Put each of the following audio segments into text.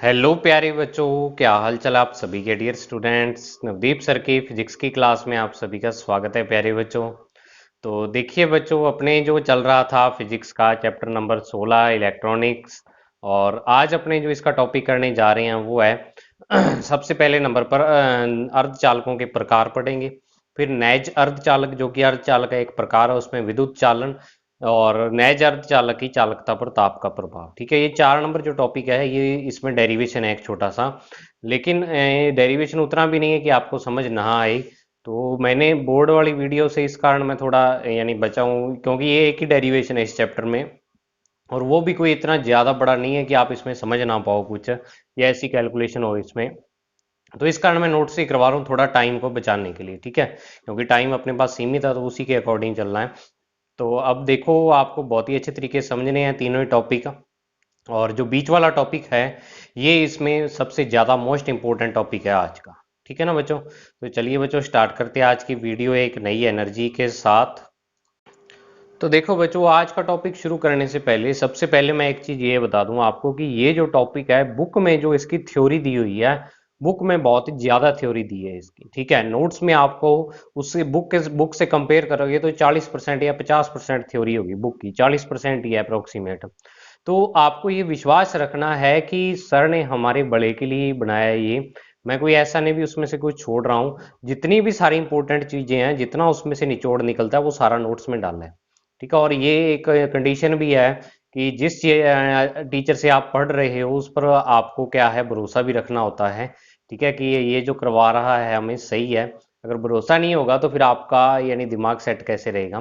Hello प्यारे बच्चों, क्या हाल चाल आप सभी के डियर स्टूडेंट्स। नवदीप सर की फिजिक्स की क्लास में आप सभी का स्वागत है प्यारे बच्चों। तो देखिए बच्चों, अपने जो चल रहा था फिजिक्स का चैप्टर नंबर 16 इलेक्ट्रॉनिक्स, और आज अपने जो इसका टॉपिक करने जा रहे हैं वो है सबसे पहले नंबर पर अर्धचालकों के प्रकार पढ़ेंगे। फिर नैज अर्धचालक, जो कि अर्धचालक का एक प्रकार है, उसमें विद्युत चालन। और नैज अर्धचालक की चालकता पर ताप का प्रभाव। ठीक है, ये 4 नंबर जो टॉपिक है, ये इसमें डेरिवेशन है एक छोटा सा। लेकिन डेरिवेशन उतना भी नहीं है कि आपको समझ ना आए। तो मैंने बोर्ड वाली वीडियो से इस कारण मैं थोड़ा यानी बचा हूँ, क्योंकि ये एक ही डेरिवेशन है इस चैप्टर में। और वो भी कोई इतना ज्यादा बड़ा नहीं है कि आप इसमें समझ ना पाओ कुछ, या ऐसी कैलकुलेशन हो इसमें। तो इस कारण मैं नोट से ही करवा रहा हूँ, थोड़ा टाइम को बचाने के लिए। ठीक है, क्योंकि टाइम अपने पास सीमित है, तो उसी के अकॉर्डिंग चलना है। तो अब देखो, आपको बहुत ही अच्छे तरीके से समझने हैं तीनों ही टॉपिक। और जो बीच वाला टॉपिक है, ये इसमें सबसे ज्यादा मोस्ट इंपॉर्टेंट टॉपिक है आज का। ठीक है ना बच्चों। तो चलिए बच्चों, स्टार्ट करते हैं आज की वीडियो एक नई एनर्जी के साथ। तो देखो बच्चों, आज का टॉपिक शुरू करने से पहले सबसे पहले मैं एक चीज ये बता दूं आपको कि ये जो टॉपिक है, बुक में जो इसकी थ्योरी दी हुई है, बुक में बहुत ही ज्यादा थ्योरी दी है इसकी। ठीक है, नोट्स में आपको उससे बुक से कंपेयर करोगे तो 40% या 50% थ्योरी होगी बुक की, 40% ही अप्रोक्सीमेट। तो आपको ये विश्वास रखना है कि सर ने हमारे भले के लिए बनाया है ये। मैं कोई ऐसा नहीं भी उसमें से कुछ छोड़ रहा हूँ। जितनी भी सारी इंपॉर्टेंट चीजें हैं, जितना उसमें से निचोड़ निकलता है, वो सारा नोट्स में डालना है। ठीक है, और ये एक कंडीशन भी है कि जिस टीचर से आप पढ़ रहे हो उस पर आपको क्या है, भरोसा भी रखना होता है। ठीक है, कि ये जो करवा रहा है हमें सही है। अगर भरोसा नहीं होगा तो फिर आपका यानी दिमाग सेट कैसे रहेगा।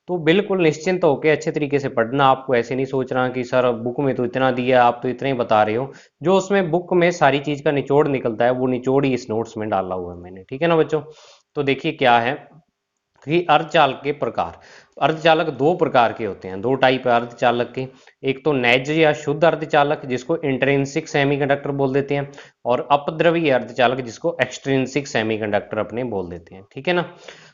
तो बिल्कुल निश्चिंत होकर अच्छे तरीके से पढ़ना। आपको ऐसे नहीं सोचना कि सर बुक में तो इतना दिया, आप तो इतना ही बता रहे हो। जो उसमें बुक में सारी चीज का निचोड़ निकलता है, वो निचोड़ ही इस नोट्स में डाला हुआ है मैंने। ठीक है ना बच्चों। तो देखिए क्या है कि अर्धचालक के प्रकार। अर्धचालक दो प्रकार के होते हैं, दो टाइप है अर्धचालक के। एक तो नैज या शुद्ध अर्धचालक, जिसको इंट्रिंसिक सेमीकंडक्टर बोल देते हैं। और अपद्रव्य अर्धचालक, जिसको एक्सट्रिंसिक सेमीकंडक्टर अपने बोल देते हैं। ठीक है ना।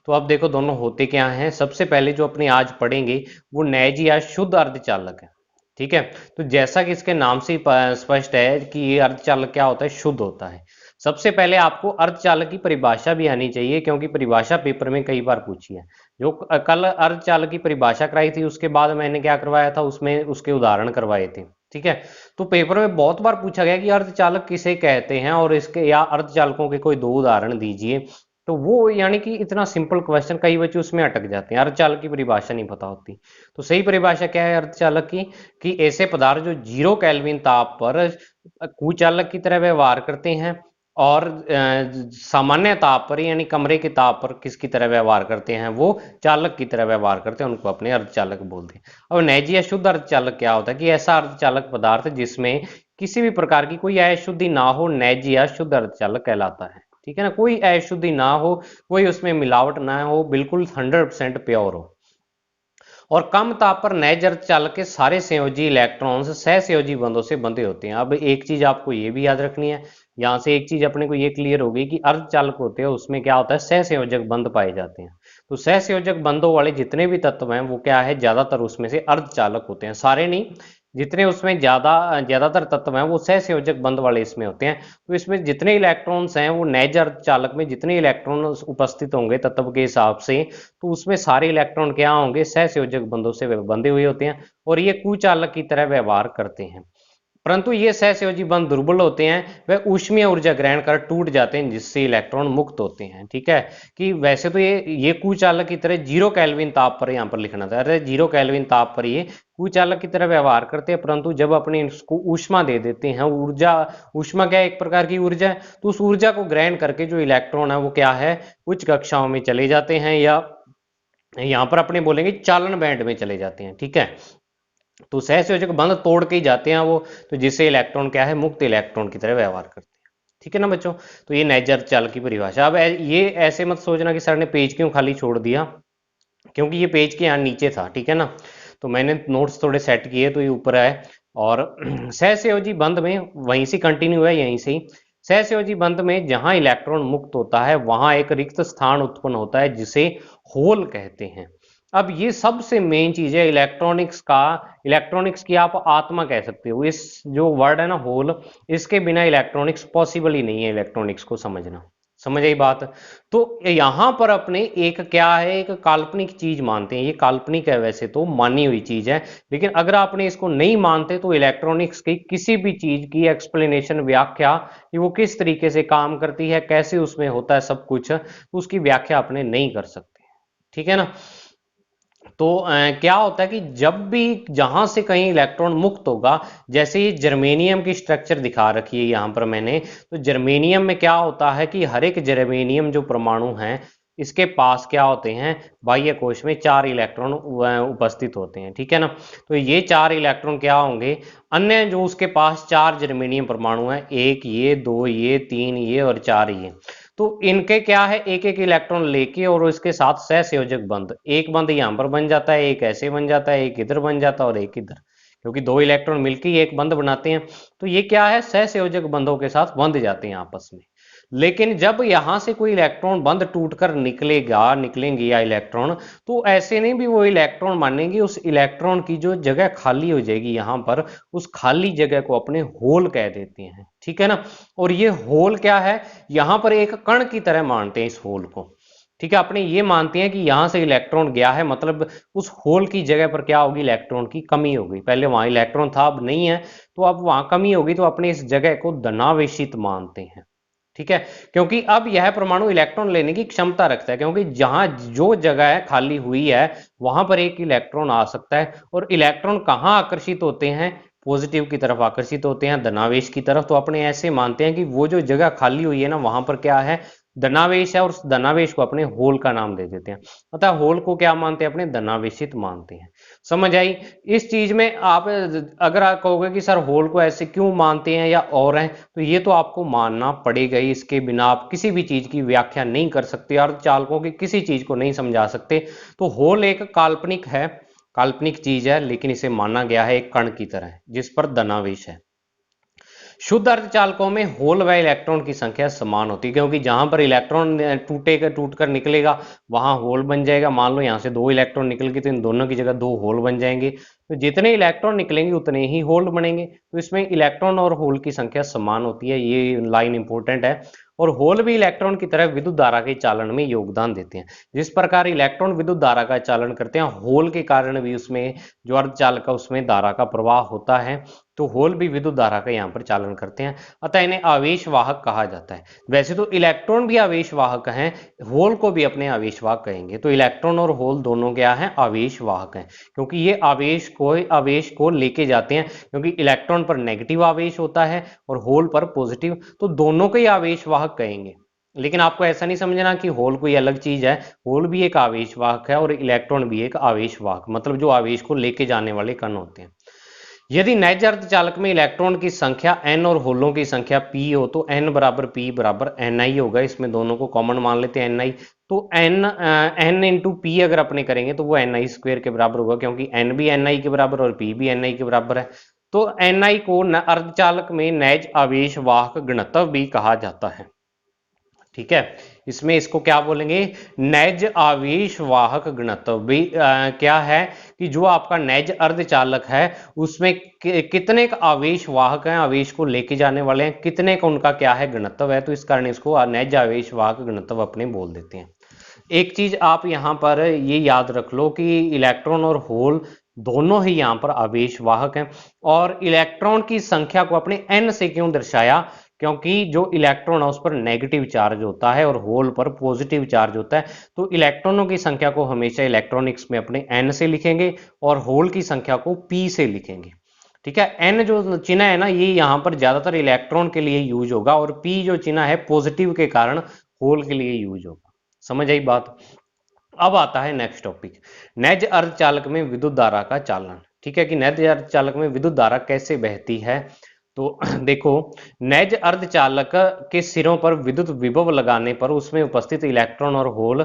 तो अब देखो दोनों होते क्या हैं। सबसे पहले जो अपने आज पढ़ेंगे वो नैज या शुद्ध अर्धचालक है। ठीक है। तो जैसा कि इसके नाम से ही स्पष्ट है कि ये अर्धचालक क्या होता है, शुद्ध होता है। सबसे पहले आपको अर्धचालक की परिभाषा भी आनी चाहिए, क्योंकि परिभाषा पेपर में कई बार पूछी है। जो कल अर्धचालक की परिभाषा कराई थी, उसके बाद मैंने क्या करवाया था, उसमें उसके उदाहरण करवाए थे। ठीक है। तो पेपर में बहुत बार पूछा गया कि अर्धचालक किसे कहते हैं, और इसके या अर्धचालकों के कोई दो उदाहरण दीजिए। तो वो यानी कि इतना सिंपल क्वेश्चन, कई बच्चे उसमें अटक जाते हैं, अर्धचालक की परिभाषा नहीं पता होती। तो सही परिभाषा क्या है अर्धचालक की, कि ऐसे पदार्थ जो 0 केल्विन ताप पर कुचालक की तरह व्यवहार करते हैं, और सामान्य ताप पर यानी कमरे के ताप पर किसकी तरह व्यवहार करते हैं, वो चालक की तरह व्यवहार करते हैं, उनको अपने अर्धचालक बोलते हैं। और नैजी या शुद्ध अर्धचालक क्या होता है, कि ऐसा अर्धचालक पदार्थ जिसमें किसी भी प्रकार की कोई अशुद्धि ना हो, नैजी या शुद्ध अर्धचालक कहलाता है। ठीक है ना, कोई अशुद्धि ना हो, कोई उसमें मिलावट ना हो, बिल्कुल 100% प्योर हो। और कम ताप पर नए अर्धचालक के सारे संयोजी इलेक्ट्रॉन्स सहसंयोजी बंधों से बंधे होते हैं। अब एक चीज आपको ये भी याद रखनी है, यहां से एक चीज अपने को ये क्लियर होगी कि अर्धचालक होते हैं उसमें क्या होता है, सहसंयोजक बंध पाए जाते हैं। तो सहसंयोजक बंधों वाले जितने भी तत्व हैं वो क्या है, ज्यादातर उसमें से अर्धचालक होते हैं, सारे नहीं। जितने उसमें ज्यादातर तत्व हैं वो सहसंयोजक बंध वाले इसमें होते हैं। तो इसमें जितने इलेक्ट्रॉन्स हैं, वो नैज अर्धचालक में जितने इलेक्ट्रॉन उपस्थित होंगे तत्व के हिसाब से, तो उसमें सारे इलेक्ट्रॉन क्या होंगे, सहसंयोजक बंधों से बंधे हुए होते हैं, और ये कुचालक की तरह व्यवहार करते हैं। परंतु ये सहसंयोजी बंध दुर्बल होते हैं, वह ऊष्मीय ऊर्जा ग्रहण कर टूट जाते हैं, जिससे इलेक्ट्रॉन मुक्त होते हैं। ठीक है, कि वैसे तो ये कुचालक की तरह 0 केल्विन ताप पर यहाँ पर लिखना था, अरे 0 केल्विन ताप पर ये कुचालक की तरह व्यवहार करते हैं, परंतु जब अपने इसको ऊष्मा दे देते हैं, ऊर्जा, ऊष्मा क्या है, एक प्रकार की ऊर्जा है, तो उस ऊर्जा को ग्रहण करके जो इलेक्ट्रॉन है वो क्या है, उच्च कक्षाओं में चले जाते हैं, या यहां पर अपने बोलेंगे चालन बैंड में चले जाते हैं। ठीक है, तो सहसंयोजक बंध तोड़ के ही जाते हैं वो, तो जिससे इलेक्ट्रॉन क्या है, मुक्त इलेक्ट्रॉन की तरह व्यवहार करते हैं। ठीक है ना बच्चों। तो ये नैजर चाल की परिभाषा। अब ये ऐसे मत सोचना कि सर ने पेज क्यों खाली छोड़ दिया, क्योंकि ये पेज के यहाँ नीचे था। ठीक है ना, तो मैंने नोट्स थोड़े सेट किए तो ये ऊपर है। और सहसंयोजी बंध में वहीं से कंटिन्यू है, यहीं से ही। सहसंयोजी बंध में जहां इलेक्ट्रॉन मुक्त होता है, वहां एक रिक्त स्थान उत्पन्न होता है, जिसे होल कहते हैं। अब ये सबसे मेन चीज है इलेक्ट्रॉनिक्स का, इलेक्ट्रॉनिक्स की आप आत्मा कह सकते हो। इस जो वर्ड है ना होल, इसके बिना इलेक्ट्रॉनिक्स पॉसिबल ही नहीं है, इलेक्ट्रॉनिक्स को समझना। समझ आई बात? तो यहां पर अपने एक क्या है, एक काल्पनिक चीज मानते हैं, ये काल्पनिक है वैसे तो, मानी हुई चीज है, लेकिन अगर आपने इसको नहीं मानते तो इलेक्ट्रॉनिक्स की किसी भी चीज की एक्सप्लेनेशन, व्याख्या, कि वो किस तरीके से काम करती है, कैसे उसमें होता है सब कुछ, तो उसकी व्याख्या अपने नहीं कर सकते। ठीक है ना? तो क्या होता है कि जब भी जहां से कहीं इलेक्ट्रॉन मुक्त होगा, जैसे ये जर्मेनियम की स्ट्रक्चर दिखा रखी है यहां पर मैंने, तो जर्मेनियम में क्या होता है कि हर एक जर्मेनियम जो परमाणु हैं, इसके पास क्या होते हैं, बाह्य कोश में 4 इलेक्ट्रॉन उपस्थित होते हैं। ठीक है ना? तो ये 4 इलेक्ट्रॉन क्या होंगे, अन्य जो उसके पास 4 जर्मेनियम परमाणु हैं, एक ये, दो ये, तीन ये और 4 ये, तो इनके क्या है, एक एक इलेक्ट्रॉन लेके और इसके साथ सहसंयोजक बंध, एक बंध यहां पर बन जाता है, एक ऐसे बन जाता है, एक इधर बन जाता है और एक इधर, क्योंकि 2 इलेक्ट्रॉन मिलकर ही एक बंध बनाते हैं। तो ये क्या है, सहसंयोजक बंधों के साथ बंध जाते हैं आपस में। लेकिन जब यहां से कोई इलेक्ट्रॉन बंध टूटकर निकलेगा, निकलेंगे या इलेक्ट्रॉन, तो ऐसे नहीं भी वो इलेक्ट्रॉन मानेंगे, उस इलेक्ट्रॉन की जो जगह खाली हो जाएगी यहां पर, उस खाली जगह को अपने होल कह देते हैं। ठीक है ना? और ये होल क्या है, यहां पर एक कण की तरह मानते हैं इस होल को। ठीक है, अपने ये मानते हैं कि यहां से इलेक्ट्रॉन गया है, मतलब उस होल की जगह पर क्या होगी, इलेक्ट्रॉन की कमी होगी। पहले वहां इलेक्ट्रॉन था, अब नहीं है, तो अब वहां कमी होगी, तो अपने इस जगह को धनावेशित मानते हैं। ठीक है, क्योंकि अब यह परमाणु इलेक्ट्रॉन लेने की क्षमता रखता है, क्योंकि जहां जो जगह है खाली हुई है, वहां पर एक इलेक्ट्रॉन आ सकता है। और इलेक्ट्रॉन कहां आकर्षित होते हैं, पॉजिटिव की तरफ आकर्षित होते हैं, धनावेश की तरफ। तो अपने ऐसे मानते हैं कि वो जो जगह खाली हुई है ना, वहां पर क्या है, धनावेश है, और उस धनावेश को अपने होल का नाम दे देते हैं। अतः होल को क्या मानते हैं, अपने धनावेशित मानते हैं। समझ आई? इस चीज में आप अगर आप कहोगे कि सर होल को ऐसे क्यों मानते हैं या और हैं, तो ये तो आपको मानना पड़ेगा ही, इसके बिना आप किसी भी चीज की व्याख्या नहीं कर सकते, अर्धचालकों की किसी चीज को नहीं समझा सकते। तो होल एक काल्पनिक है, काल्पनिक चीज है, लेकिन इसे माना गया है एक कण की तरह जिस पर धनावेश है। शुद्ध अर्धचालकों में होल व इलेक्ट्रॉन की संख्या समान होती है, क्योंकि जहां पर इलेक्ट्रॉन टूटेगा, टूटकर निकलेगा, वहां होल बन जाएगा। मान लो यहां से 2 इलेक्ट्रॉन निकल गए, तो इन दोनों की जगह 2 होल बन जाएंगे। तो जितने इलेक्ट्रॉन निकलेंगे उतने ही होल बनेंगे। तो इसमें इलेक्ट्रॉन और होल की संख्या समान होती है, ये लाइन इंपॉर्टेंट है। और होल भी इलेक्ट्रॉन की तरह विद्युत धारा के चालन में योगदान देते हैं। जिस प्रकार इलेक्ट्रॉन विद्युत धारा का चालन करते हैं, होल के कारण भी उसमें जो अर्धचालक है उसमें धारा का प्रवाह होता है। तो होल भी विद्युत धारा का यहाँ पर चालन करते हैं, अतः इन्हें आवेश वाहक कहा जाता है। वैसे तो इलेक्ट्रॉन भी आवेश वाहक हैं, होल को भी अपने आवेश वाहक कहेंगे। तो इलेक्ट्रॉन और होल दोनों क्या हैं, आवेश वाहक हैं, क्योंकि ये आवेश को लेके जाते हैं। क्योंकि इलेक्ट्रॉन पर नेगेटिव आवेश होता है और होल पर पॉजिटिव, तो दोनों को ही आवेश वाहक कहेंगे। लेकिन आपको ऐसा नहीं समझना कि होल कोई अलग चीज है, होल भी एक आवेश वाहक है और इलेक्ट्रॉन भी एक आवेश वाहक, मतलब जो आवेश को लेके जाने वाले कण होते हैं। यदि नैज अर्धचालक में इलेक्ट्रॉन की संख्या n और होलों की संख्या p हो, तो n बराबर p बराबर ni होगा। इसमें दोनों को कॉमन मान लेते हैं ni। तो n इंटू पी अगर अपने करेंगे तो वो ni स्क्वायर के बराबर होगा, क्योंकि n भी ni के बराबर और p भी ni के बराबर है। तो ni को अर्धचालक में नैज आवेश वाहक घनत्व भी कहा जाता है। ठीक है, इसमें इसको क्या बोलेंगे, नैज आवेश वाहक घनत्व भी क्या है कि जो आपका नैज अर्धचालक है उसमें कितने का आवेश वाहक हैं, आवेश को लेके जाने वाले हैं, कितने का उनका क्या है घनत्व है। तो इस कारण इसको नैज आवेश वाहक घनत्व अपने बोल देते हैं। एक चीज आप यहां पर ये याद रख लो कि इलेक्ट्रॉन और होल दोनों ही यहां पर आवेश वाहक हैं। और इलेक्ट्रॉन की संख्या को अपने n से क्यों दर्शाया, क्योंकि जो इलेक्ट्रॉन है उस पर नेगेटिव चार्ज होता है और होल पर पॉजिटिव चार्ज होता है। तो इलेक्ट्रॉनों की संख्या को हमेशा इलेक्ट्रॉनिक्स में अपने n से लिखेंगे और होल की संख्या को p से लिखेंगे। ठीक है, n जो चिन्ह है ना, ये यहाँ पर ज्यादातर इलेक्ट्रॉन के लिए यूज होगा, और p जो चिन्ह है पॉजिटिव के कारण होल के लिए यूज होगा। समझ आई बात? अब आता है नेक्स्ट टॉपिक, नैज अर्धचालक में विद्युत धारा का चालन। ठीक है, कि नैज अर्धचालक में विद्युत धारा कैसे बहती है। तो देखो, नैज अर्धचालक के सिरों पर विद्युत विभव लगाने पर उसमें उपस्थित इलेक्ट्रॉन और होल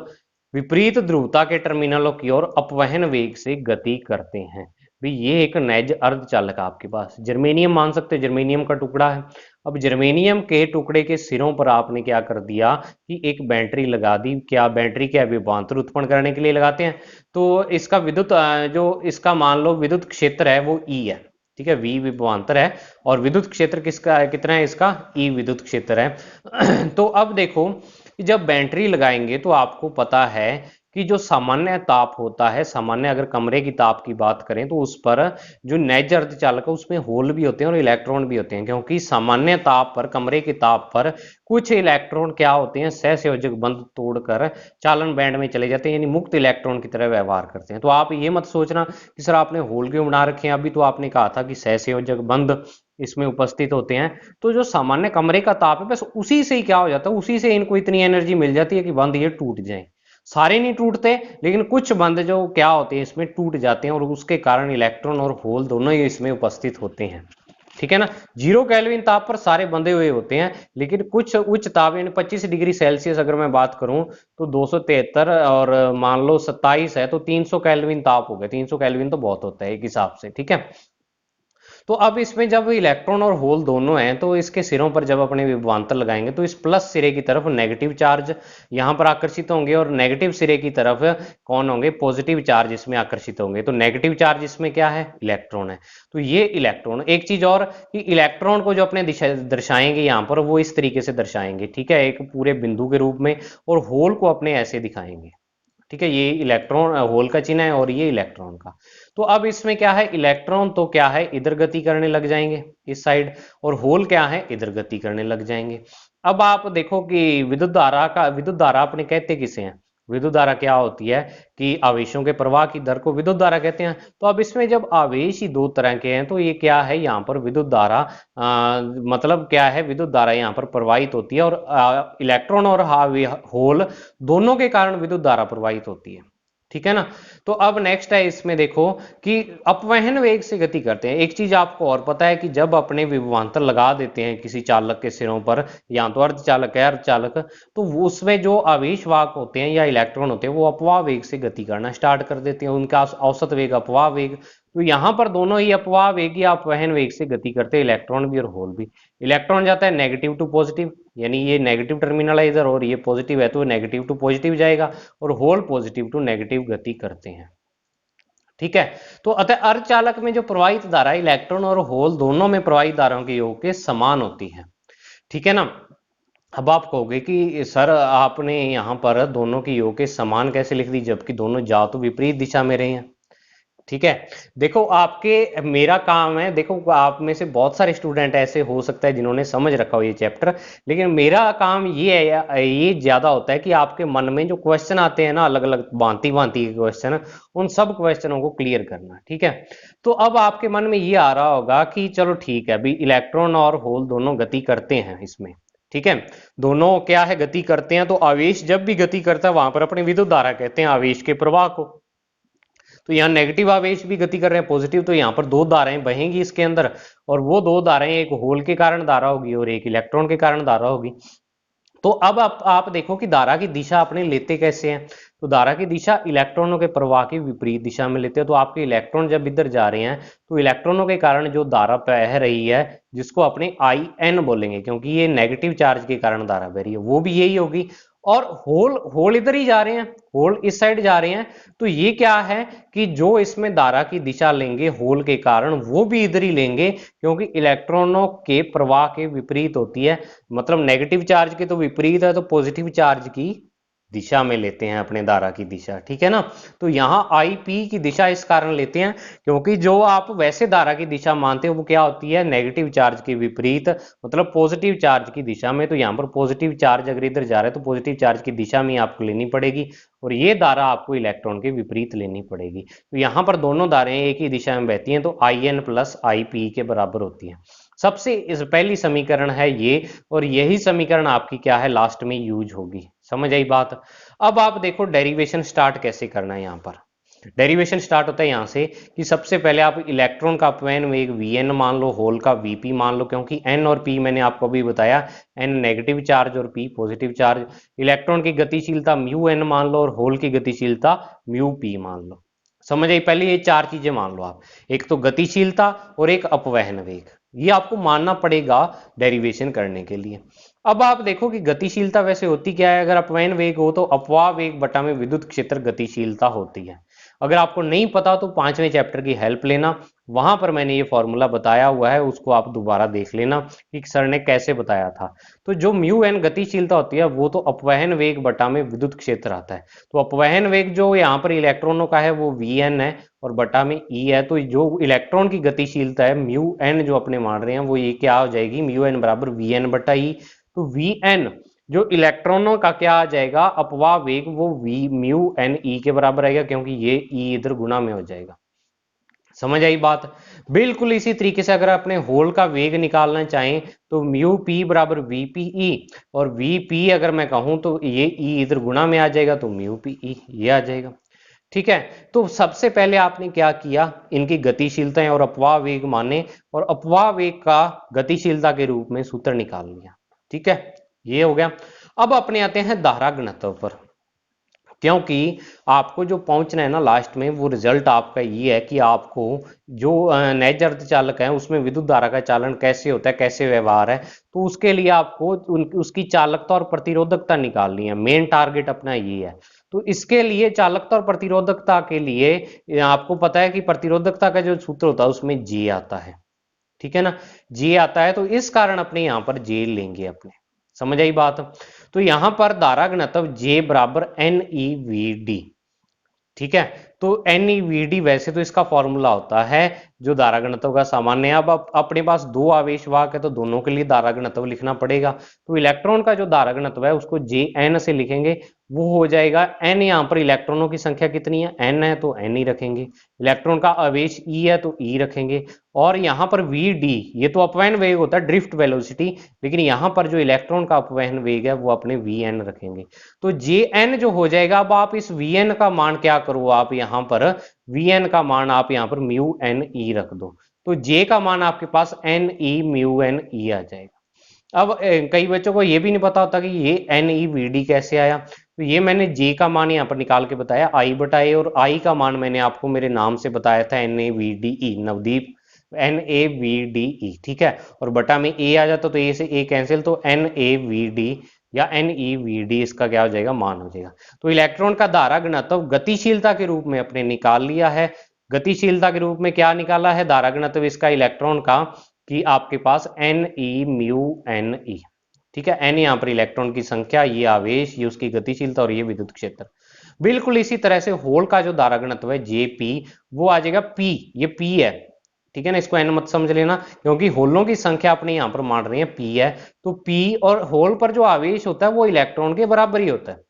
विपरीत ध्रुवता के टर्मिनलों की ओर अपवहन वेग से गति करते हैं। भाई ये एक नैज अर्धचालक है आपके पास, जर्मेनियम मान सकते हो, जर्मेनियम का टुकड़ा है। अब जर्मेनियम के टुकड़े के सिरों पर आपने क्या कर दिया कि एक बैटरी लगा दी। क्या बैटरी क्या विभवांतर उत्पन्न करने के लिए लगाते हैं। तो इसका विद्युत जो इसका मान लो विद्युत क्षेत्र है वो ई है, ठीक है, वी विभवांतर है, और विद्युत क्षेत्र किसका कितना है, इसका ई विद्युत क्षेत्र है। तो अब देखो कि जब बैटरी लगाएंगे तो आपको पता है कि जो सामान्य ताप होता है, सामान्य अगर कमरे की ताप की बात करें तो उस पर जो नैज अर्धचालक है उसमें होल भी होते हैं और इलेक्ट्रॉन भी होते हैं, क्योंकि सामान्य ताप पर, कमरे की ताप पर कुछ इलेक्ट्रॉन क्या होते हैं, सहसंयोजक बंध तोड़कर चालन बैंड में चले जाते हैं, यानी मुक्त इलेक्ट्रॉन की तरह व्यवहार करते हैं। तो आप ये मत सोचना कि सर आपने होल क्यों बना रखे हैं, अभी तो आपने कहा था कि सहसंयोजक बंध इसमें उपस्थित होते हैं। तो जो सामान्य कमरे का ताप है बस उसी से ही क्या हो जाता है, उसी से इनको इतनी एनर्जी मिल जाती है कि बंध ये टूट जाए। सारे नहीं टूटते, लेकिन कुछ बंध जो क्या होते हैं इसमें टूट जाते हैं और उसके कारण इलेक्ट्रॉन और होल दोनों ही इसमें उपस्थित होते हैं, ठीक है ना। 0 केल्विन ताप पर सारे बंधे हुए होते हैं, लेकिन कुछ उच्च ताप यानी 25 डिग्री सेल्सियस अगर मैं बात करूं तो 273 और मान लो 27 है तो 300 केल्विन ताप हो गए। 300 केल्विन तो बहुत होता है एक हिसाब से, ठीक है। तो अब इसमें जब इलेक्ट्रॉन और होल दोनों हैं तो इसके सिरों पर जब अपने विभवांतर लगाएंगे तो इस प्लस सिरे की तरफ नेगेटिव चार्ज यहां पर आकर्षित होंगे और नेगेटिव सिरे की तरफ कौन होंगे, पॉजिटिव चार्ज इसमें आकर्षित होंगे। तो नेगेटिव चार्ज इसमें क्या है, इलेक्ट्रॉन है। तो ये इलेक्ट्रॉन, एक चीज और कि इलेक्ट्रॉन को जो अपने दिशा दर्शाएंगे यहां पर वो इस तरीके से दर्शाएंगे, ठीक है, एक पूरे बिंदु के रूप में, और होल को अपने ऐसे दिखाएंगे, ठीक है। ये इलेक्ट्रॉन होल का चिन्ह है और ये इलेक्ट्रॉन का। तो अब इसमें क्या है, इलेक्ट्रॉन तो क्या है इधर गति करने लग जाएंगे इस साइड, और होल क्या है इधर गति करने लग जाएंगे। अब आप देखो कि विद्युत धारा अपने कहते किसे हैं, विद्युत धारा क्या होती है कि आवेशों के प्रवाह की दर को विद्युत धारा कहते हैं। तो अब इसमें जब आवेश ही दो तरह के हैं तो ये क्या है, यहाँ पर विद्युत धारा मतलब क्या है, विद्युत धारा यहाँ पर प्रवाहित होती है और इलेक्ट्रॉन और होल दोनों के कारण विद्युत धारा प्रवाहित होती है, ठीक है ना। तो अब नेक्स्ट है इसमें देखो कि अपवहन वेग से गति करते हैं। एक चीज आपको और पता है कि जब अपने विभवांतर लगा देते हैं किसी चालक के सिरों पर, या तो अर्धचालक है अर्धचालक, तो उसमें जो आवेश वाहक होते हैं या इलेक्ट्रॉन होते हैं वो अपवाह वेग से गति करना स्टार्ट कर देते हैं, उनका औसत वेग अपवाह वेग। तो यहाँ पर दोनों ही अपवाह वेग या अपवहन वेग से गति करते हैं, इलेक्ट्रॉन भी और होल भी। इलेक्ट्रॉन जाता है नेगेटिव टू पॉजिटिव, यानी ये नेगेटिव टर्मिनल है इधर और ये पॉजिटिव है तो नेगेटिव टू पॉजिटिव जाएगा, और होल पॉजिटिव टू नेगेटिव गति करते हैं, ठीक है। तो अतः अर्धचालक में जो प्रवाहित धारा इलेक्ट्रॉन और होल दोनों में प्रवाहित धाराओं के योग के समान होती है, ठीक है ना। अब आप कहोगे कि सर आपने यहाँ पर दोनों की योग के समान कैसे लिख दी जबकि दोनों जा तो विपरीत दिशा में रहे हैं, ठीक है। देखो आपके, मेरा काम है, देखो आप में से बहुत सारे स्टूडेंट ऐसे हो सकता है जिन्होंने समझ रखा हो ये चैप्टर, लेकिन मेरा काम ये है, ये ज्यादा होता है कि आपके मन में जो क्वेश्चन आते हैं ना, अलग अलग भांति भांति के क्वेश्चन, उन सब क्वेश्चनों को क्लियर करना, ठीक है। तो अब आपके मन में ये आ रहा होगा कि चलो ठीक है, अभी इलेक्ट्रॉन और होल दोनों गति करते हैं इसमें, ठीक है, दोनों क्या है गति करते हैं। तो आवेश जब भी गति करता है वहां पर अपनी विद्युत धारा कहते हैं आवेश के प्रवाह को। तो यहाँ नेगेटिव आवेश भी गति कर रहे हैं पॉजिटिव, तो यहाँ पर दो धाराएं बहेंगी इसके अंदर, और वो दो धाराएं एक होल के कारण धारा होगी और एक इलेक्ट्रॉन के कारण धारा होगी। तो अब आप देखो कि धारा की दिशा अपने लेते कैसे हैं। तो धारा की दिशा इलेक्ट्रॉनों के प्रवाह की विपरीत दिशा में लेते हैं। तो आपके इलेक्ट्रॉन जब इधर जा रहे हैं तो इलेक्ट्रॉनों के कारण जो धारा बह रही है जिसको अपने आई एन बोलेंगे, क्योंकि ये नेगेटिव चार्ज के कारण धारा बह रही है, वो भी यही होगी। और होल होल इधर ही जा रहे हैं, होल इस साइड जा रहे हैं, तो ये क्या है कि जो इसमें धारा की दिशा लेंगे होल के कारण वो भी इधर ही लेंगे, क्योंकि इलेक्ट्रॉनों के प्रवाह के विपरीत होती है, मतलब नेगेटिव चार्ज के तो विपरीत है, तो पॉजिटिव चार्ज की दिशा में लेते हैं अपने धारा की दिशा, ठीक है ना। तो यहाँ आई पी की दिशा इस कारण लेते हैं क्योंकि जो आप वैसे धारा की दिशा मानते हो वो क्या होती है, नेगेटिव चार्ज के विपरीत, मतलब पॉजिटिव चार्ज की दिशा में। तो यहाँ पर पॉजिटिव चार्ज अगर इधर जा रहा है तो पॉजिटिव चार्ज की दिशा में आपको लेनी पड़ेगी, और ये धारा आपको इलेक्ट्रॉन के विपरीत लेनी पड़ेगी। तो यहाँ पर दोनों धाराएं एक ही दिशा में बहती हैं, तो I N plus I P के बराबर होती है। सबसे इस पहली समीकरण है ये, और यही समीकरण आपकी क्या है लास्ट में यूज होगी। समझ आई बात। अब आप देखो डेरिवेशन स्टार्ट कैसे करना है। यहाँ पर डेरिवेशन स्टार्ट होता है यहाँ से कि सबसे पहले आप इलेक्ट्रॉन का अपवहन वेग Vn मान लो, होल का Vp मान लो, क्योंकि N और P मैंने आपको अभी बताया, N नेगेटिव चार्ज और P पॉजिटिव चार्ज। इलेक्ट्रॉन की गतिशीलता μN मान लो और होल की गतिशीलता μP मान लो। समझ आई। पहले ये चार चीजें मान लो आप, एक तो गतिशीलता और एक अपवहन वेग, ये आपको मानना पड़ेगा डेरिवेशन करने के लिए। अब आप देखो कि गतिशीलता वैसे होती क्या है, अगर अपवहन वेग हो तो अपवाह वेग बटा में विद्युत क्षेत्र गतिशीलता होती है। अगर आपको नहीं पता तो पांचवें चैप्टर की हेल्प लेना, वहां पर मैंने ये फॉर्मूला बताया हुआ है, उसको आप दोबारा देख लेना कि सर ने कैसे बताया था। तो जो म्यू एन गतिशीलता होती है वो तो अपवहन वेग बटा में विद्युत क्षेत्र आता है। तो अपवहन वेग जो यहाँ पर इलेक्ट्रॉनों का है वो वी एन है और बटा में ई है। तो जो इलेक्ट्रॉन की गतिशीलता है म्यू एन जो अपने मान रहे हैं वो ये क्या हो जाएगी, म्यू एन बराबर वी एन बटा ई। तो वी एन जो इलेक्ट्रॉनों का क्या आ जाएगा, अपवाह वेग, वो वी म्यू एन ई के बराबर आएगा, क्योंकि ये ई इधर गुना में हो जाएगा। समझ आई बात। बिल्कुल इसी तरीके से अगर अपने होल का वेग निकालना चाहें तो म्यू पी बराबर वी पी ई, और वी पी अगर मैं कहूं तो ये ई इधर गुणा में आ जाएगा, तो म्यू पी ई ये आ जाएगा। ठीक है, तो सबसे पहले आपने क्या किया, इनकी गतिशीलताएं और अपवाह वेग माने और अपवाह वेग का गतिशीलता के रूप में सूत्र निकाल लिया। ठीक है, ये हो गया। अब अपने आते हैं धारा घनत्व पर, क्योंकि आपको जो पहुंचना है ना लास्ट में, वो रिजल्ट आपका ये है कि आपको जो नैज अर्धचालक है उसमें विद्युत धारा का चालन कैसे होता है, कैसे व्यवहार है, तो उसके लिए आपको उसकी चालकता और प्रतिरोधकता निकालनी है। मेन टारगेट अपना ये है। तो इसके लिए चालकता और प्रतिरोधकता के लिए आपको पता है कि प्रतिरोधकता का जो सूत्र होता है उसमें जे आता है। ठीक है ना, जे आता है, तो इस कारण अपने यहां पर जे लेंगे अपने। समझ आई बात। तो यहां पर धारा घनत्व जे बराबर एन ई वी डी। ठीक है, तो NeVD वैसे तो इसका फॉर्मूला होता है जो धारा घनत्व का सामान्य है। अब अपने पास दो आवेश वाहक है तो दोनों के लिए धारा घनत्व लिखना पड़ेगा। तो इलेक्ट्रॉन का जो धारा घनत्व है उसको Jn से लिखेंगे, वो हो जाएगा n। यहाँ पर इलेक्ट्रॉनों की संख्या कितनी है, n है, तो n ही रखेंगे। इलेक्ट्रॉन का आवेश E है तो E रखेंगे। और यहाँ पर Vd ये तो अपवहन वेग होता है, ड्रिफ्ट वेलोसिटी, लेकिन यहाँ पर जो इलेक्ट्रॉन का अपवहन वेग है वो अपने Vn रखेंगे। तो Jn जो हो जाएगा, अब आप इस Vn का मान क्या करो, आप यहाँ पर Vn का मान आप यहाँ पर म्यू एन ई रख दो। तो J का मान आपके पास N E mu N E आ जाएगा। अब कई बच्चों को ये भी नहीं पता होता कि ये एन ई वी डी कैसे आया, तो ये मैंने J का मान यहाँ पर निकाल के बताया I बटा ए, और I का मान मैंने आपको मेरे नाम से बताया था N A V D E, Navdeep, N A V D E. ठीक है, और बटा में ए आ जाता तो ए से ए कैंसिल, तो एन ए वी डी या एन ई वी डी इसका क्या हो जाएगा, मान हो जाएगा। तो इलेक्ट्रॉन का धारा घनत्व गतिशीलता के रूप में अपने निकाल लिया है। गतिशीलता के रूप में क्या निकाला है, धारा घनत्व इसका इलेक्ट्रॉन का, कि आपके पास N E mu N E. ठीक है, एन यहाँ पर इलेक्ट्रॉन की संख्या, ये आवेश, ये उसकी गतिशीलता और ये विद्युत क्षेत्र। बिल्कुल इसी तरह से होल का जो धारा घनत्व है जे पी, वो आ जाएगा पी, ये पी है। ठीक है ना, इसको एन मत समझ लेना, क्योंकि होलों की संख्या अपने यहाँ पर मान रहे हैं पी है। तो पी और होल पर जो आवेश होता है वो इलेक्ट्रॉन के बराबर ही होता है।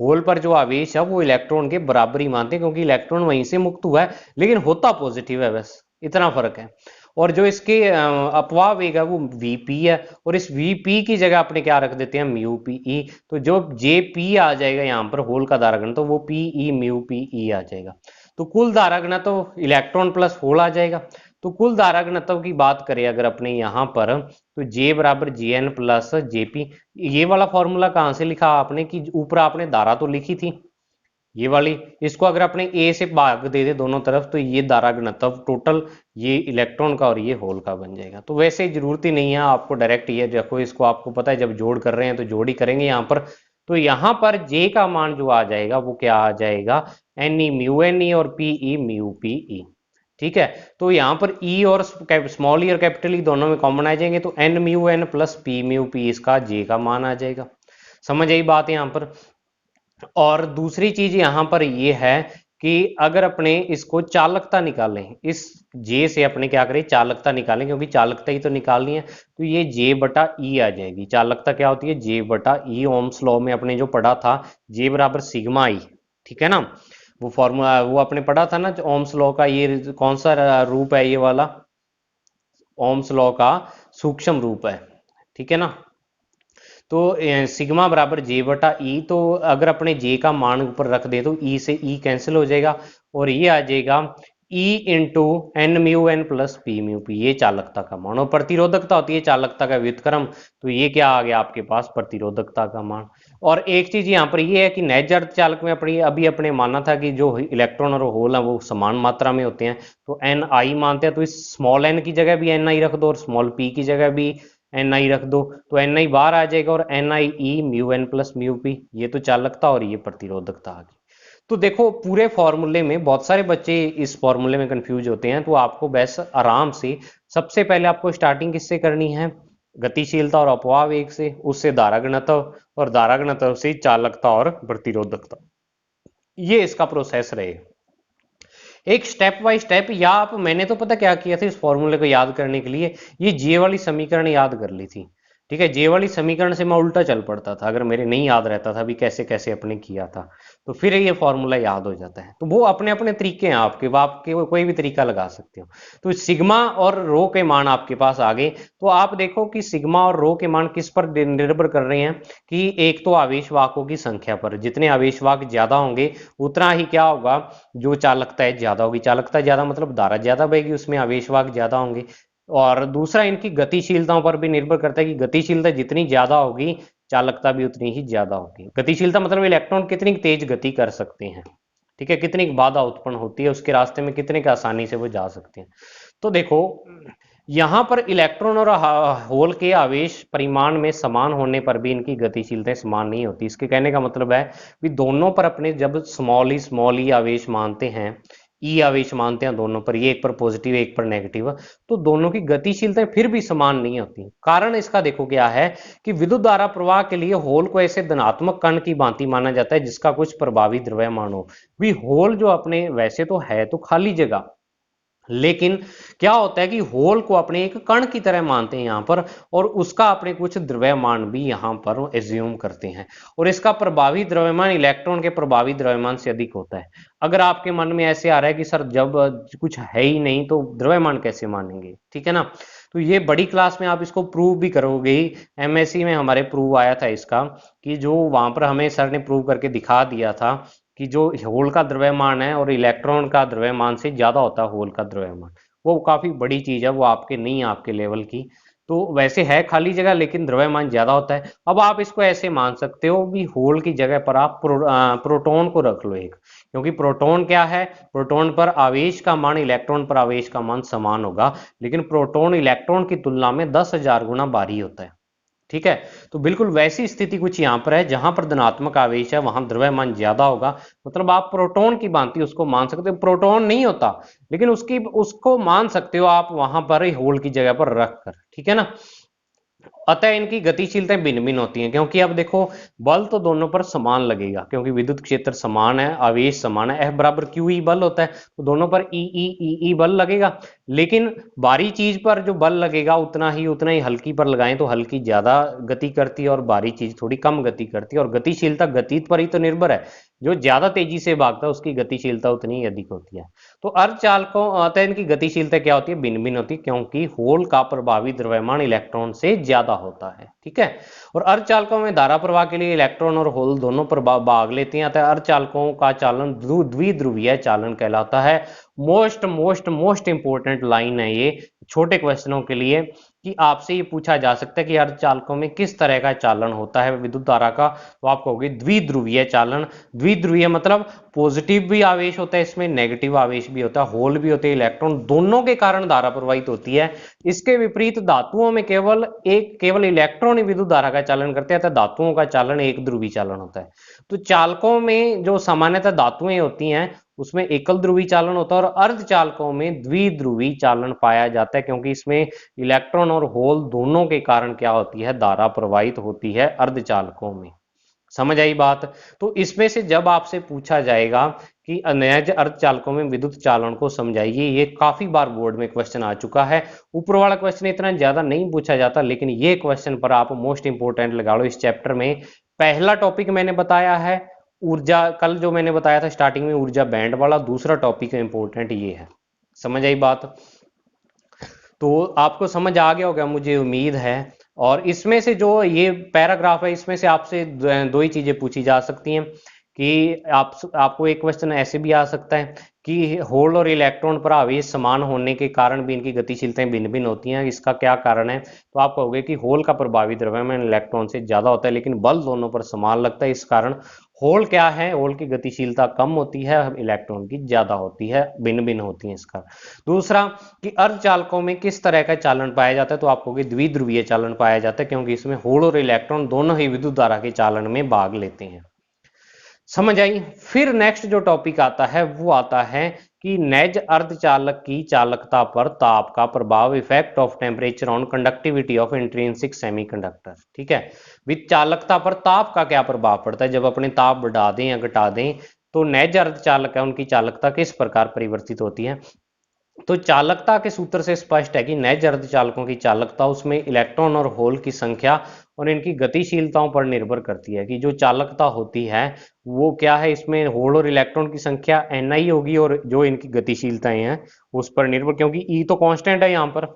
होल पर जो आवेश है वो इलेक्ट्रॉन के बराबर ही मानते हैं, क्योंकि इलेक्ट्रॉन वहीं से मुक्त हुआ है, लेकिन होता पॉजिटिव है, बस इतना फर्क है। और जो इसके अपवाह वेग है वो Vp है, और इस Vp की जगह अपने क्या रख देते हैं, म्यू पी ई। तो जो Jp आ जाएगा यहाँ पर होल का धारा घनत्व, तो वो Pe म्यू पी ई आ जाएगा। तो कुल धारा घनत्व तो इलेक्ट्रॉन प्लस होल आ जाएगा। तो कुल धारा घनत्व की बात करें अगर अपने यहाँ पर, तो J बराबर Jn प्लस Jp। ये वाला फॉर्मूला कहाँ से लिखा आपने, कि ऊपर आपने धारा तो लिखी थी ये वाली, इसको अगर अपने ए से भाग दे दे दोनों तरफ, तो ये धारा घनत्व टोटल ये इलेक्ट्रॉन का और ये होल का बन जाएगा। तो वैसे जरूरत ही नहीं है आपको डायरेक्ट ये देखो, इसको आपको पता है जब जोड़ कर रहे हैं तो जोड़ ही करेंगे यहाँ पर। तो यहाँ पर जे का मान जो आ जाएगा वो क्या आ जाएगा, N E mu N E और P E mu P E. ठीक है, तो यहाँ पर ई और स्मॉल ई और कैपिटल ई दोनों में कॉमन आ जाएंगे, तो N mu N plus P mu P इसका जे का मान आ जाएगा। समझ आई बात यहाँ पर। और दूसरी चीज यहां पर ये है कि अगर अपने इसको चालकता निकालें, इस जे से अपने क्या करें, चालकता निकालें, क्योंकि चालकता ही तो निकालनी है। तो ये जे बटा ई आ जाएगी। चालकता क्या होती है, जे बटा ई। ओम्स लॉ में अपने जो पढ़ा था, जे बराबर सिग्मा ई। ठीक है ना, वो फॉर्मूला वो अपने पढ़ा था ना ओम्स लॉ का, ये कौन सा रूप है, ये वाला ओम्स लॉ का सूक्ष्म रूप है। ठीक है ना, तो सिग्मा बराबर जे बटा ई। तो अगर अपने जे का मान ऊपर रख दे तो ई से ई कैंसिल हो जाएगा, और ये आ जाएगा E into N mu N plus P mu P, ये चालकता का मान। और प्रतिरोधकता होती है चालकता का व्युत्क्रम, तो ये क्या आ गया आपके पास, प्रतिरोधकता का मान। और एक चीज यहाँ पर ये है कि नैज अर्धचालक में अभी अपने माना था कि जो इलेक्ट्रॉन और होल है वो समान मात्रा में होते हैं, तो एन आई मानते हैं, तो इस स्मॉल एन की जगह भी एन आई रख दो और स्मॉल पी की जगह भी एन आई रख दो, तो एन आई बाहर आ जाएगा और N I E mu N plus mu P, ये तो चालकता और ये प्रतिरोधकता आ गई। तो देखो पूरे फॉर्मूले में बहुत सारे बच्चे इस फॉर्मूले में कंफ्यूज होते हैं, तो आपको बस आराम से सबसे पहले आपको स्टार्टिंग किससे करनी है, गतिशीलता और अपवाह वेग से, उससे धारा घनत्व और धारा घनत्व से चालकता और प्रतिरोधकता, ये इसका प्रोसेस रहे। एक स्टेप बाय स्टेप, या आप, मैंने तो पता क्या किया था इस फॉर्मूले को याद करने के लिए, ये जे वाली समीकरण याद कर ली थी। ठीक है, जे वाली समीकरण से मैं उल्टा चल पड़ता था अगर मेरे नहीं याद रहता था भी कैसे कैसे अपने किया था, तो फिर ये फॉर्मूला याद हो जाता है। तो वो अपने अपने तरीके हैं आपके कोई भी तरीका लगा सकते हो। तो सिग्मा और रो के मान आपके पास आ गए, तो आप देखो कि सिग्मा और रो के मान किस पर निर्भर कर रहे हैं, कि एक तो आवेश वाहकों की संख्या पर, जितने आवेश वाहक ज्यादा होंगे उतना ही क्या होगा, जो चालकता है ज्यादा होगी। चालकता ज्यादा मतलब धारा ज्यादा बहेगी, उसमें आवेश वाहक ज्यादा होंगे। और दूसरा इनकी गतिशीलताओं पर भी निर्भर करता है कि गतिशीलता जितनी ज्यादा होगी चालकता भी उतनी ही ज्यादा होगी। गतिशीलता मतलब इलेक्ट्रॉन कितनी तेज गति कर सकते हैं, ठीक है, कितनी बाधा उत्पन्न होती है उसके रास्ते में, कितने का आसानी से वो जा सकते हैं। तो देखो यहां पर इलेक्ट्रॉन और होल के आवेश परिमाण में समान होने पर भी इनकी गतिशीलताएं समान नहीं होती। इसके कहने का मतलब है कि दोनों पर अपने जब स्मॉल ई आवेश मानते हैं, ई आवेश मानते हैं दोनों पर, ये एक पर पॉजिटिव एक पर नेगेटिव, तो दोनों की गतिशीलताएं फिर भी समान नहीं होती। कारण इसका देखो क्या है, कि विद्युत धारा प्रवाह के लिए होल को ऐसे धनात्मक कण की भांति माना जाता है जिसका कुछ प्रभावी द्रव्यमान हो। भी होल जो अपने वैसे तो है तो खाली जगह, लेकिन क्या होता है कि होल को अपने एक कण की तरह मानते हैं यहां पर, और उसका अपने कुछ द्रव्यमान भी यहां पर एज्यूम करते हैं, और इसका प्रभावी द्रव्यमान इलेक्ट्रॉन के प्रभावी द्रव्यमान से अधिक होता है। अगर आपके मन में ऐसे आ रहा है कि सर जब कुछ है ही नहीं तो द्रव्यमान कैसे मानेंगे, ठीक है ना, तो ये बड़ी क्लास में आप इसको प्रूव भी करोगे ही। एमएससी में हमारे प्रूव आया था इसका, कि जो वहां पर हमें सर ने प्रूव करके दिखा दिया था कि जो होल का द्रव्यमान है और इलेक्ट्रॉन का द्रव्यमान से ज्यादा होता है होल का द्रव्यमान, वो काफी बड़ी चीज है, वो आपके नहीं आपके लेवल की। तो वैसे है खाली जगह लेकिन द्रव्यमान ज्यादा होता है। अब आप इसको ऐसे मान सकते हो भी होल की जगह पर आप प्रोटॉन को रख लो एक, क्योंकि प्रोटॉन क्या है, प्रोटॉन पर आवेश का मान इलेक्ट्रॉन पर आवेश का मान समान होगा, लेकिन प्रोटॉन इलेक्ट्रॉन की तुलना में 10,000 गुना भारी होता है। ठीक है, तो बिल्कुल वैसी स्थिति कुछ यहां पर है, जहां पर धनात्मक आवेश है वहां द्रव्यमान ज्यादा होगा। मतलब आप प्रोटॉन की भांति उसको मान सकते हो, प्रोटॉन नहीं होता लेकिन उसको मान सकते हो आप वहां पर ही होल की जगह पर रख कर, ठीक है ना। अतः इनकी गतिशीलताएं भिन्न भिन्न होती हैं, क्योंकि अब देखो बल तो दोनों पर समान लगेगा, क्योंकि विद्युत क्षेत्र समान है, आवेश समान है, F बराबर क्यू ई बल होता है, तो दोनों पर ई बल लगेगा। लेकिन भारी चीज पर जो बल लगेगा उतना ही हल्की पर लगाएं तो हल्की ज्यादा गति करती है और भारी चीज थोड़ी कम गति करती है। और गतिशीलता गति पर ही तो निर्भर है, जो ज्यादा तेजी से भागता है उसकी गतिशीलता उतनी ही अधिक होती है। तो अर्धचालकों अतः इनकी गतिशीलता क्या होती है, भिन्न भिन्न होती है, क्योंकि होल का प्रभावी द्रव्यमान इलेक्ट्रॉन से ज्यादा होता है। ठीक है, और अर्धचालकों में धारा प्रवाह के लिए इलेक्ट्रॉन और होल दोनों भाग लेते हैं, अतः अर्धचालकों का चालन द्विध्रुवीय चालन कहलाता है। Most most most important line है ये छोटे क्वेश्चनों के लिए, कि आपसे ये पूछा जा सकता है कि अर्धचालकों में किस तरह का चालन होता है विद्युत धारा का, तो आप कहोगे द्विध्रुवीय चालन। द्विध्रुवीय मतलब पॉजिटिव भी आवेश होता है इसमें, नेगेटिव आवेश भी होता है, होल भी होते हैं, इलेक्ट्रॉन, दोनों के कारण धारा प्रवाहित होती है। इसके विपरीत धातुओं में केवल इलेक्ट्रॉन ही विद्युत धारा का चालन करते हैं, धातुओं का चालन एक ध्रुवी चालन होता है। तो चालकों में जो सामान्यतः धातुएं होती हैं उसमें एकल ध्रुवी चालन होता है, और अर्धचालकों में द्विध्रुवी चालन पाया जाता है, क्योंकि इसमें इलेक्ट्रॉन और होल दोनों के कारण क्या होती है, धारा प्रवाहित होती है अर्धचालकों में। समझ आई बात। तो इसमें से जब आपसे पूछा जाएगा कि अनैज अर्धचालकों में विद्युत चालन को समझाइए, ये काफी बार बोर्ड में क्वेश्चन आ चुका है। ऊपर वाला क्वेश्चन इतना ज्यादा नहीं पूछा जाता, लेकिन ये क्वेश्चन पर आप मोस्ट इंपोर्टेंट लगा लो इस चैप्टर में। पहला टॉपिक मैंने बताया है ऊर्जा, कल जो मैंने बताया था स्टार्टिंग में ऊर्जा बैंड वाला, दूसरा टॉपिक इंपोर्टेंट ये है। समझ आई बात। तो आपको समझ आ गया होगा मुझे उम्मीद है। और इसमें से जो ये पैराग्राफ है इसमें से आपसे दो ही चीजें पूछी जा सकती हैं, कि आपको एक क्वेश्चन ऐसे भी आ सकता है कि होल और इलेक्ट्रॉन पर आवेश समान होने के कारण भी इनकी गतिशीलताएं भिन्न भिन्न होती हैं, इसका क्या कारण है? तो आप कहोगे कि होल का प्रभावी द्रव्यमान इलेक्ट्रॉन से ज्यादा होता है, लेकिन बल दोनों पर समान लगता है। इस कारण होल क्या है, होल की गतिशीलता कम होती है, इलेक्ट्रॉन की ज्यादा होती है, भिन्न भिन्न होती है इसका। दूसरा कि अर्धचालकों में किस तरह का चालन पाया जाता है? तो आप कहोगे द्विध्रुवीय चालन पाया जाता है, क्योंकि इसमें होल और इलेक्ट्रॉन दोनों ही विद्युत धारा के चालन में भाग लेते हैं। समझ आई? फिर नेक्स्ट जो टॉपिक आता है वो आता है कि नेज अर्धचालक की चालकता पर ताप का प्रभाव, effect of temperature on conductivity of intrinsic semiconductor. ठीक है, विद चालकता पर ताप का क्या प्रभाव पड़ता है? जब अपने ताप बढ़ा दें या घटा दें तो नेज अर्धचालक है उनकी चालकता किस प्रकार परिवर्तित होती है? तो चालकता के सूत्र से स्पष्ट है कि नैज अर्धचालकों की चालकता उसमें इलेक्ट्रॉन और होल की संख्या और इनकी गतिशीलताओं पर निर्भर करती है। कि जो चालकता होती है वो क्या है, इसमें होल और इलेक्ट्रॉन की संख्या ni होगी, और जो इनकी गतिशीलताएं हैं उस पर निर्भर, क्योंकि E तो कांस्टेंट है यहाँ पर,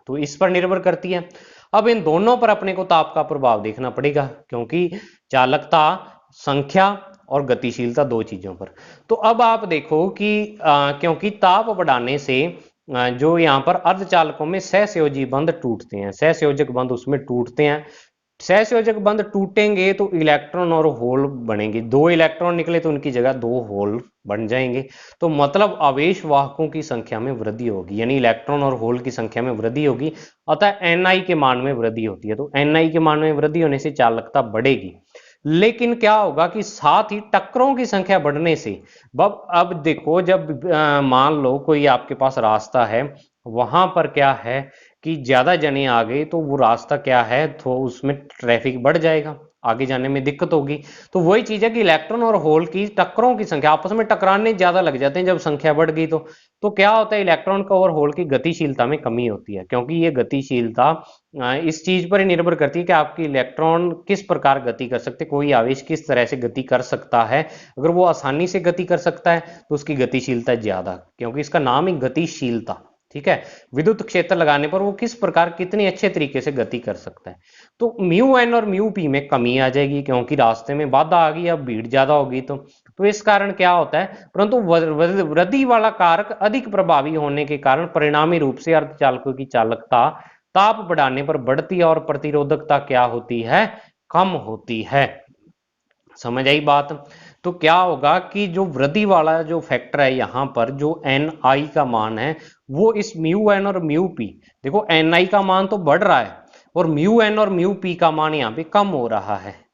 तो इस पर निर्भर करती है। अब इन दोनों पर अपने को ताप का प्रभाव देखना पड़ेगा, क्योंकि चालकता, संख्या और गतिशीलता दो चीजों पर। तो अब आप देखो कि क्योंकि ताप बढ़ाने से जो यहाँ पर अर्धचालकों में सहसंयोजी बंध टूटते हैं, सहसंयोजक बंध उसमें टूटते हैं। सहसंयोजक बंध टूटेंगे तो इलेक्ट्रॉन और होल बनेंगे, दो इलेक्ट्रॉन निकले तो उनकी जगह दो होल बन जाएंगे। तो मतलब आवेश वाहकों की संख्या में वृद्धि होगी, यानी इलेक्ट्रॉन और होल की संख्या में वृद्धि होगी, अतः ni के मान में वृद्धि होती है। तो ni के मान में वृद्धि होने से चालकता बढ़ेगी। लेकिन क्या होगा कि साथ ही टक्करों की संख्या बढ़ने से, अब देखो, जब मान लो कोई आपके पास रास्ता है, वहां पर क्या है कि ज्यादा जने आ गए तो वो रास्ता क्या है, तो उसमें ट्रैफिक बढ़ जाएगा, आगे जाने में दिक्कत होगी। तो वही चीज है कि इलेक्ट्रॉन और होल की टक्करों की संख्या आपस में टकराने ज्यादा लग जाते हैं जब संख्या बढ़ गई। तो क्या होता है, इलेक्ट्रॉन का और होल की गतिशीलता में कमी होती है, क्योंकि ये गतिशीलता इस चीज पर ही निर्भर करती है कि आपकी इलेक्ट्रॉन किस प्रकार गति कर सकते, कोई आवेश किस तरह से गति कर सकता है। अगर वो आसानी से गति कर सकता है तो उसकी गतिशीलता ज्यादा, क्योंकि इसका नाम ही गतिशीलता। ठीक है, विद्युत क्षेत्र लगाने पर वो किस प्रकार कितनी अच्छे तरीके से गति कर सकता है। तो म्यू एन और म्यू पी में कमी आ जाएगी, क्योंकि रास्ते में बाधा आ गई, अब भीड़ ज्यादा होगी। तो इस कारण क्या होता है, परंतु वृद्धि वाला कारक अधिक प्रभावी होने के कारण परिणामी रूप से अर्धचालकों की चालकता ताप बढ़ाने पर बढ़ती है और प्रतिरोधकता क्या होती है, कम होती है। समझ आई बात? तो क्या होगा कि जो वृद्धि वाला जो फैक्टर है यहां पर, जो एन आई का मान है, वो इस म्यू एन और म्यू पी, देखो एन आई का मान तो बढ़ रहा है और म्यू एन और म्यू पी का मान यहां पे कम हो रहा है।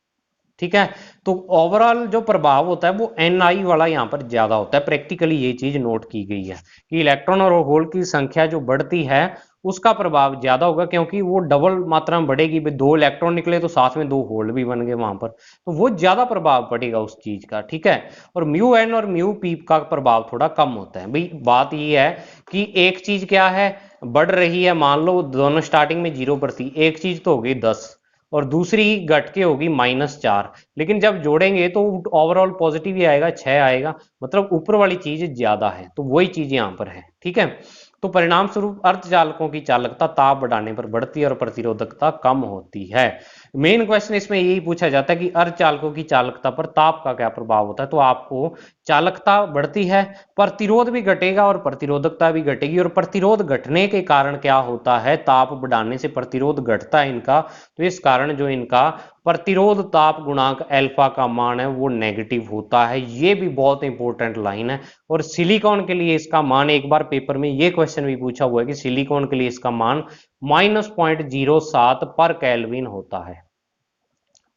ठीक है, तो ओवरऑल जो प्रभाव होता है वो एन आई वाला यहाँ पर ज्यादा होता है। प्रैक्टिकली ये चीज नोट की गई है कि इलेक्ट्रॉन और होल की संख्या जो बढ़ती है उसका प्रभाव ज्यादा होगा, क्योंकि वो डबल मात्रा में बढ़ेगी। दो इलेक्ट्रॉन निकले तो साथ में दो होल भी बन गए वहां पर, तो वो ज्यादा प्रभाव पड़ेगा उस चीज का। ठीक है, और म्यू एन और म्यू पी का प्रभाव थोड़ा कम होता है। भाई बात ये है कि एक चीज क्या है, बढ़ रही है, मान लो दोनों स्टार्टिंग में 0 पर थी, एक चीज तो हो गई 10 और दूसरी घट के होगी -4, लेकिन जब जोड़ेंगे तो ओवरऑल पॉजिटिव ही आएगा, 6 आएगा, मतलब ऊपर वाली चीज ज्यादा है। तो वही चीज यहां पर है। ठीक है, तो परिणाम स्वरूप अर्धचालकों की चालकता ताप बढ़ाने पर बढ़ती है और प्रतिरोधकता कम होती है। मेन क्वेश्चन इसमें यही पूछा जाता है कि अर्धचालकों की चालकता पर ताप का क्या प्रभाव होता है। तो आपको चालकता बढ़ती है, प्रतिरोध भी घटेगा और प्रतिरोधकता भी घटेगी, और प्रतिरोध घटने के कारण क्या होता है, ताप बढ़ाने से प्रतिरोध घटता है इनका, तो इस कारण जो इनका प्रतिरोध ताप गुणांक अल्फा का मान है वो नेगेटिव होता है। ये भी बहुत इंपॉर्टेंट लाइन है। और सिलिकॉन के लिए इसका मान, एक बार पेपर में ये क्वेश्चन भी पूछा हुआ है कि सिलिकॉन के लिए इसका मान -0.07 पर केल्विन होता है।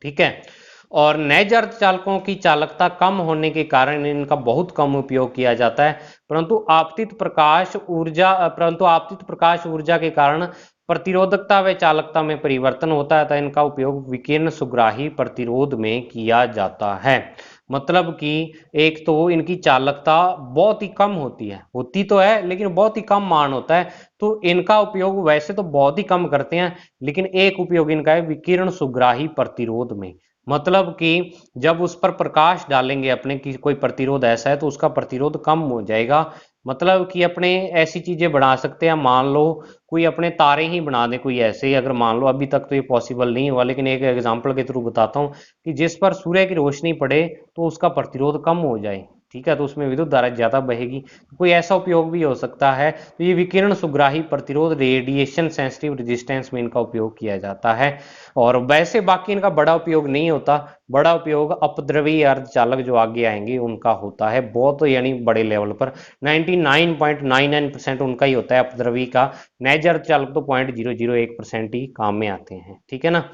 ठीक है, और नैज अर्धचालकों की चालकता कम होने के कारण इनका बहुत कम उपयोग किया जाता है, परंतु आपतित प्रकाश ऊर्जा के कारण प्रतिरोधकता व चालकता में परिवर्तन होता है, तो इनका उपयोग विकिरण सुग्राही प्रतिरोध में किया जाता है। मतलब कि एक तो इनकी चालकता बहुत ही कम होती तो है लेकिन बहुत ही कम मान होता है, तो इनका उपयोग वैसे तो बहुत ही कम करते हैं, लेकिन एक उपयोग इनका है विकिरण सुग्राही प्रतिरोध में। मतलब कि जब उस पर प्रकाश डालेंगे अपने की कोई प्रतिरोध ऐसा है तो उसका प्रतिरोध कम हो जाएगा, मतलब कि अपने ऐसी चीजें बना सकते हैं, मान लो कोई अपने तारे ही बना दे कोई ऐसे, अगर मान लो अभी तक तो ये पॉसिबल नहीं हुआ, लेकिन एक एग्जांपल के थ्रू बताता हूँ कि जिस पर सूर्य की रोशनी पड़े तो उसका प्रतिरोध कम हो जाए, ठीक है, तो उसमें विद्युत धारा ज्यादा बहेगी, तो कोई ऐसा उपयोग भी हो सकता है। तो ये विकिरण सुग्राही प्रतिरोध, रेडिएशन सेंसिटिव रेजिस्टेंस में इनका उपयोग किया जाता है। और वैसे बाकी इनका बड़ा उपयोग नहीं होता, बड़ा उपयोग अपद्रवी अर्धचालक जो आगे आएंगे उनका होता है, बहुत यानी बड़े लेवल पर 99.99% उनका ही होता है अपद्रवी का। नैज अर्धचालक तो 0.001% ही काम में आते हैं, ठीक है ना।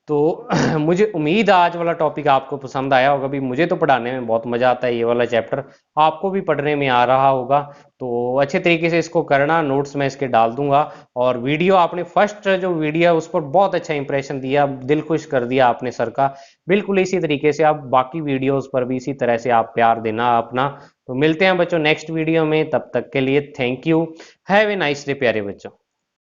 तो मुझे उम्मीद है आज वाला टॉपिक आपको पसंद आया होगा। भी मुझे तो पढ़ाने में बहुत मजा आता है, ये वाला चैप्टर आपको भी पढ़ने में आ रहा होगा। तो अच्छे तरीके से इसको करना, नोट्स में इसके डाल दूंगा। और वीडियो आपने फर्स्ट जो वीडियो है उस पर बहुत अच्छा इंप्रेशन दिया, दिल खुश कर दिया आपने सर का। बिल्कुल इसी तरीके से आप बाकी वीडियोस पर भी इसी तरह से आप प्यार देना अपना। तो मिलते हैं बच्चों नेक्स्ट वीडियो में, तब तक के लिए thank you. Have a nice day प्यारे बच्चों।